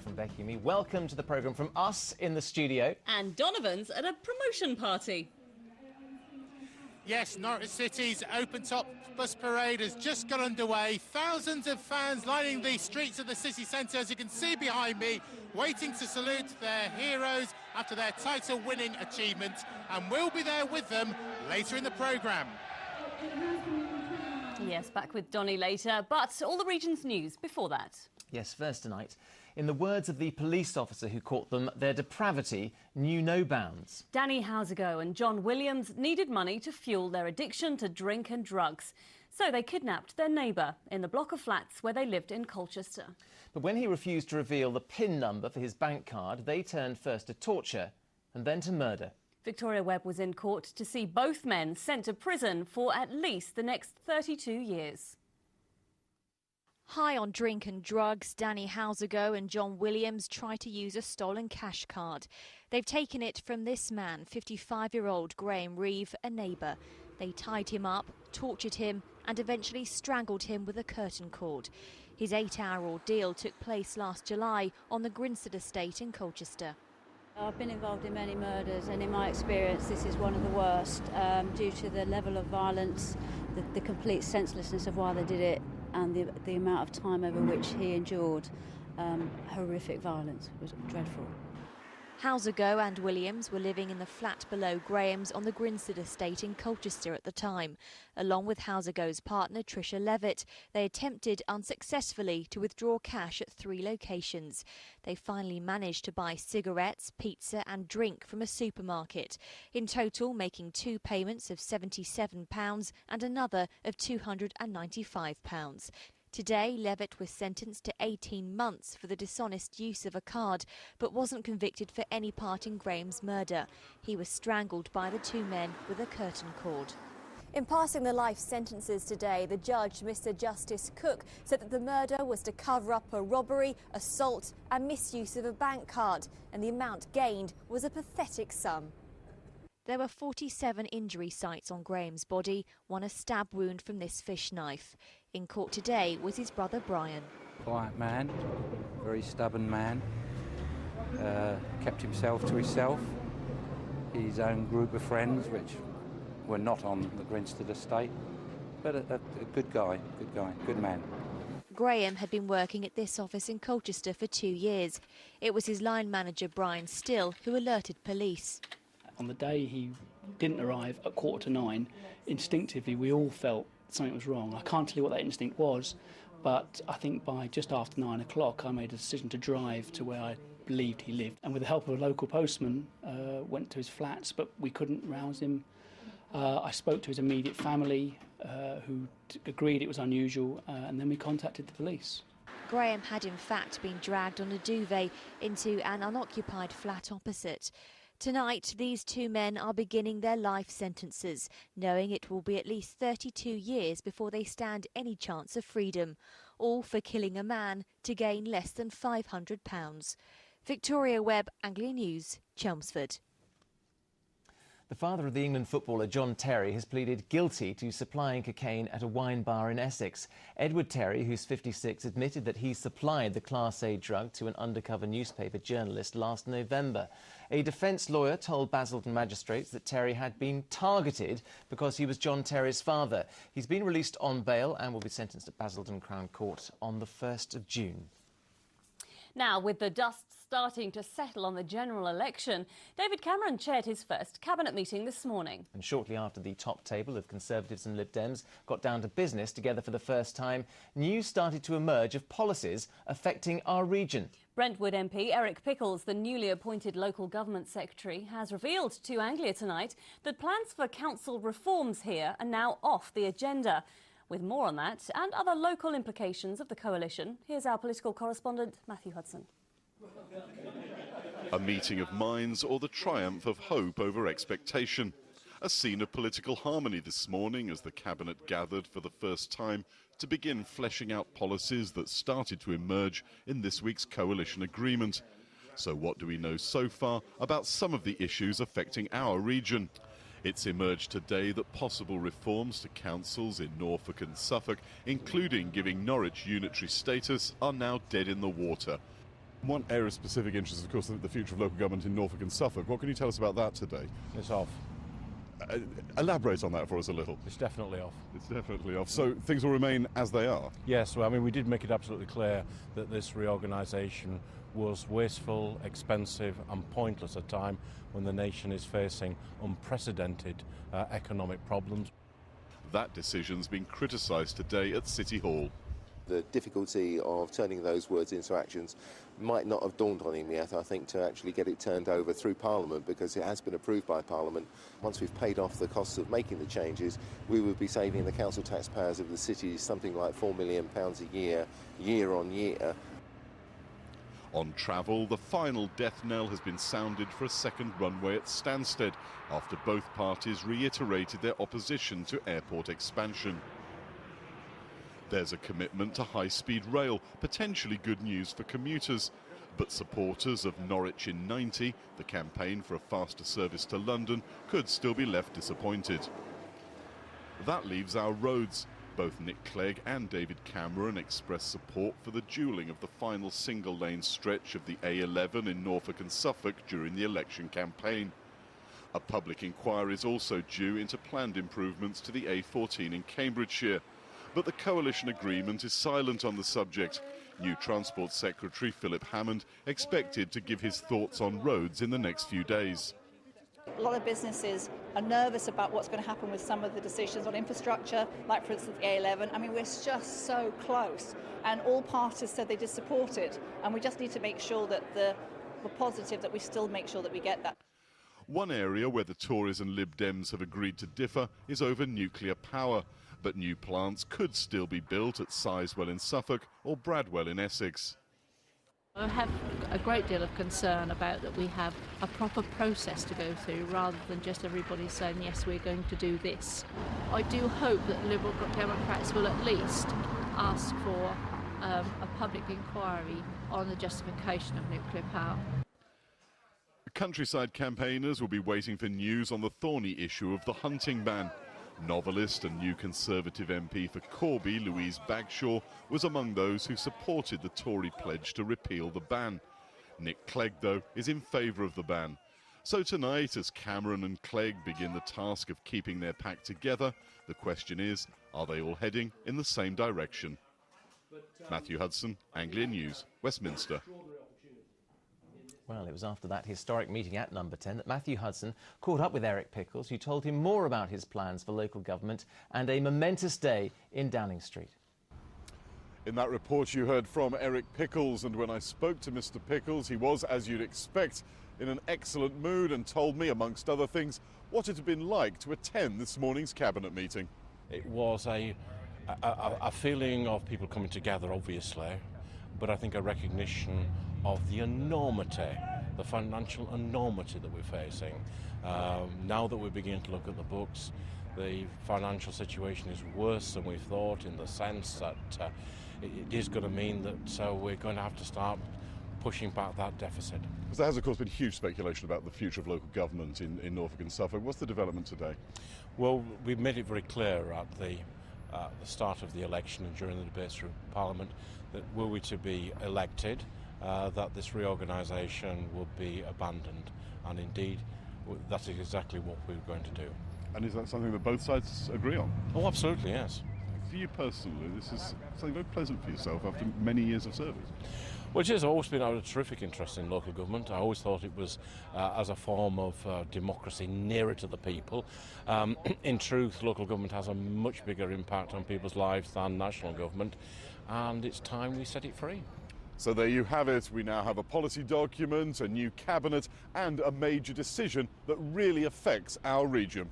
from Becky and me. Welcome to the programme from us in the studio. And Donovan's at a promotion party. Yes, Norwich City's open-top bus parade has just got underway. Thousands of fans lining the streets of the city centre, as you can see behind me, waiting to salute their heroes after their title-winning achievement, and we'll be there with them later in the programme. Yes, back with Donny later, but all the region's news before that. Yes, first tonight, in the words of the police officer who caught them, their depravity knew no bounds. Danny Houseago and John Williams needed money to fuel their addiction to drink and drugs. So they kidnapped their neighbour in the block of flats where they lived in Colchester. But when he refused to reveal the PIN number for his bank card, they turned first to torture and then to murder. Victoria Webb was in court to see both men sent to prison for at least the next 32 years. High on drink and drugs, Danny Houseago and John Williams try to use a stolen cash card. They've taken it from this man, 55-year-old Graham Reeve, a neighbour. They tied him up, tortured him and eventually strangled him with a curtain cord. His 8-hour ordeal took place last July on the Grinstead estate in Colchester. I've been involved in many murders, and in my experience this is one of the worst due to the level of violence, the complete senselessness of why they did it, and the amount of time over which he endured horrific violence. It was dreadful. Houseago and Williams were living in the flat below Graham's on the Grinstead estate in Colchester at the time. Along with Houseago's partner Tricia Levitt, they attempted unsuccessfully to withdraw cash at 3 locations. They finally managed to buy cigarettes, pizza and drink from a supermarket, in total making 2 payments of £77 and another of £295. Today, Levitt was sentenced to 18 months for the dishonest use of a card, but wasn't convicted for any part in Graham's murder. He was strangled by the 2 men with a curtain cord. In passing the life sentences today, the judge, Mr. Justice Cook, said that the murder was to cover up a robbery, assault and misuse of a bank card, and the amount gained was a pathetic sum. There were 47 injury sites on Graham's body, one a stab wound from this fish knife. In court today was his brother Brian. Quiet man, very stubborn man, kept himself to himself, his own group of friends, which were not on the Grinstead estate, but a good guy, good man. Graham had been working at this office in Colchester for 2 years. It was his line manager Brian Still who alerted police. On the day he didn't arrive at 8:45, instinctively we all felt something was wrong. I can't tell you what that instinct was, but I think by just after 9 o'clock I made a decision to drive to where I believed he lived. And with the help of a local postman, went to his flats, but we couldn't rouse him. I spoke to his immediate family, who agreed it was unusual, and then we contacted the police. Graham had in fact been dragged on a duvet into an unoccupied flat opposite. Tonight, these 2 men are beginning their life sentences, knowing it will be at least 32 years before they stand any chance of freedom, all for killing a man to gain less than £500. Victoria Webb, Anglia News, Chelmsford. The father of the England footballer John Terry has pleaded guilty to supplying cocaine at a wine bar in Essex. Edward Terry, who's 56, admitted that he supplied the Class A drug to an undercover newspaper journalist last November. A defence lawyer told Basildon magistrates that Terry had been targeted because he was John Terry's father. He's been released on bail and will be sentenced at Basildon Crown Court on the 1st of June. Now, with the dust starting to settle on the general election, David Cameron chaired his first cabinet meeting this morning. And shortly after the top table of Conservatives and Lib Dems got down to business together for the first time, news started to emerge of policies affecting our region. Brentwood MP Eric Pickles, the newly appointed local government secretary, has revealed to Anglia tonight that plans for council reforms here are now off the agenda. With more on that and other local implications of the coalition, here's our political correspondent Matthew Hudson. A meeting of minds or the triumph of hope over expectation. A scene of political harmony this morning as the Cabinet gathered for the first time to begin fleshing out policies that started to emerge in this week's coalition agreement. So what do we know so far about some of the issues affecting our region? It's emerged today that possible reforms to councils in Norfolk and Suffolk, including giving Norwich unitary status, are now dead in the water. One area of specific interest is, of course, the future of local government in Norfolk and Suffolk. What can you tell us about that today? It's off. Elaborate on that for us a little. It's definitely off. It's definitely off. So things will remain as they are? Yes, well, I mean, we did make it absolutely clear that this reorganisation was wasteful, expensive and pointless at a time when the nation is facing unprecedented economic problems. That decision's been criticised today at City Hall. The difficulty of turning those words into actions might not have dawned on him yet, I think, to actually get it turned over through Parliament, because it has been approved by Parliament. Once we've paid off the costs of making the changes, we would be saving the council taxpayers of the city something like £4 million a year, year on year. On travel, the final death knell has been sounded for a second runway at Stansted, after both parties reiterated their opposition to airport expansion. There's a commitment to high-speed rail, potentially good news for commuters. But supporters of Norwich in 90, the campaign for a faster service to London, could still be left disappointed. That leaves our roads. Both Nick Clegg and David Cameron expressed support for the dualling of the final single-lane stretch of the A11 in Norfolk and Suffolk during the election campaign. A public inquiry is also due into planned improvements to the A14 in Cambridgeshire. But the coalition agreement is silent on the subject. New Transport Secretary Philip Hammond expected to give his thoughts on roads in the next few days. A lot of businesses are nervous about what's going to happen with some of the decisions on infrastructure, like for instance the A11. I mean, we're just so close, and all parties said they did support it, and we just need to make sure that we're positive that we still make sure that we get that. One area where the Tories and Lib Dems have agreed to differ is over nuclear power. But new plants could still be built at Sizewell in Suffolk or Bradwell in Essex. I have a great deal of concern about that we have a proper process to go through rather than just everybody saying, yes, we're going to do this. I do hope that Liberal Democrats will at least ask for a public inquiry on the justification of nuclear power. Countryside campaigners will be waiting for news on the thorny issue of the hunting ban. Novelist and new Conservative MP for Corby, Louise Bagshaw, was among those who supported the Tory pledge to repeal the ban. Nick Clegg, though, is in favour of the ban. So tonight, as Cameron and Clegg begin the task of keeping their pack together, the question is, are they all heading in the same direction? Matthew Hudson, Anglia News, Westminster. Well, it was after that historic meeting at Number 10 that Matthew Hudson caught up with Eric Pickles, who told him more about his plans for local government and a momentous day in Downing Street. In that report you heard from Eric Pickles, and when I spoke to Mr. Pickles, he was, as you'd expect, in an excellent mood and told me, amongst other things, what it had been like to attend this morning's cabinet meeting. It was a feeling of people coming together, obviously, but I think a recognition of the enormity, the financial enormity that we're facing. Now that we're beginning to look at the books, the financial situation is worse than we thought, in the sense that it is going to mean that we're going to have to start pushing back that deficit. Because there has, of course, been huge speculation about the future of local government in Norfolk and Suffolk. What's the development today? Well, we've made it very clear at the start of the election and during the debates through Parliament that were we to be elected, that this reorganisation would be abandoned, and indeed that's exactly what we're going to do. And is that something that both sides agree on? Oh, absolutely, yes. For you personally, this is something very pleasant for yourself after many years of service. Well, it is. I've always been a terrific interest in local government. I always thought it was as a form of democracy nearer to the people. In truth, local government has a much bigger impact on people's lives than national government, and it's time we set it free. So there you have it. We now have a policy document, a new cabinet and a major decision that really affects our region.